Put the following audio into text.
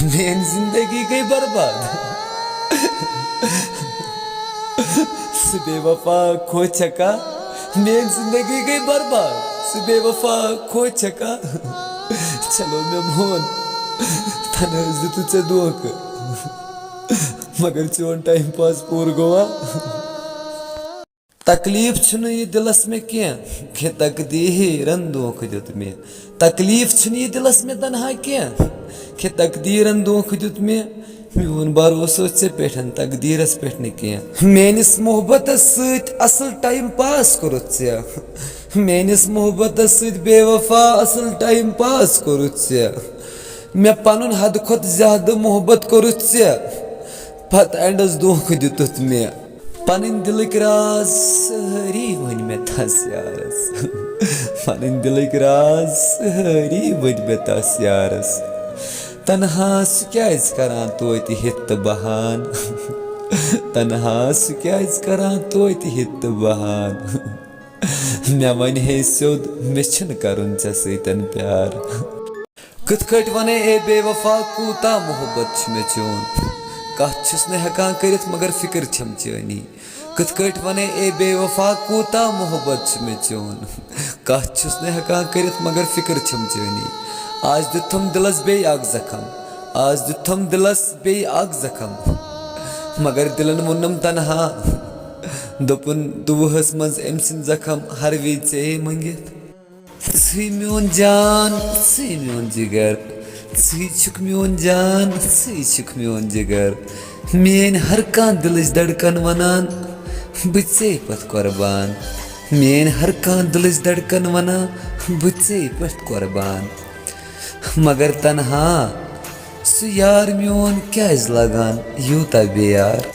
मेरी जिंदगी गई बर्बाद। बेवफा खो चका, मेरी जिंदगी गई बर्बाद। बेवफा खो चका, चलो मैं मोन तन तुझे दोख, मगर चोन टाइम पास पूर गोवा। तकलीफ छुन ये दिलस में क्या कि तकदीरन दोख दुत में। तकलीफ छुन ये दिलस में तनहा क्या कि तकदीरन दोख दुत में। मोन भरोसो से पेठन तकदीरस पेठ न क्या। मेनिस मोहब्बत सत असल टाइम पास कोरुत से, मेनिस मोहब्बत सत बेवफा असल टाइम पास कोरुत से। मैं पनुन हद खुद ज्यादा मोहब्बत कोरुत से, पत एंडस दोख दुत में। पन दिलक राज सारी वन मे तस यारस, पन दिलक राज सारी वन मे तस यारस। तनहा क्या करान तोत हित बहान, तनहा क्या करान तोत हित बहान। मे वन हे सोद मे छन करुन चे सतन प्यार। कथ कट वने ए बेवफा कूता मोहब्बत मे चोन, कथ छुस न हेकान करित मगर फिक्र छम चानी। कथ कट वने ए बेवफा कूता मोहब्बत मे चोन, कथ छुस न हेकान करित मगर फिक्र छम चानी। आज दुथम दिलस बे आग जखम, आज दुथम दिलस बे आग जखम, मगर दिलन मुन्नम तनहा। दोपुन दुहस मज एम सिन जखम हर वी चे मंगित। सी म्योन जान सी म्योन जिगर, सी छुक म्योन जान सी छुक म्योन जिगर। मेन हर कान दिलच धड़कन वनान बचे पत कुर्बान। मेन हर कान दिलच धड़कन वना बचे पत कुर्बान। मगर तनहा सु यार म्योन क्या लगान यूता बेयार।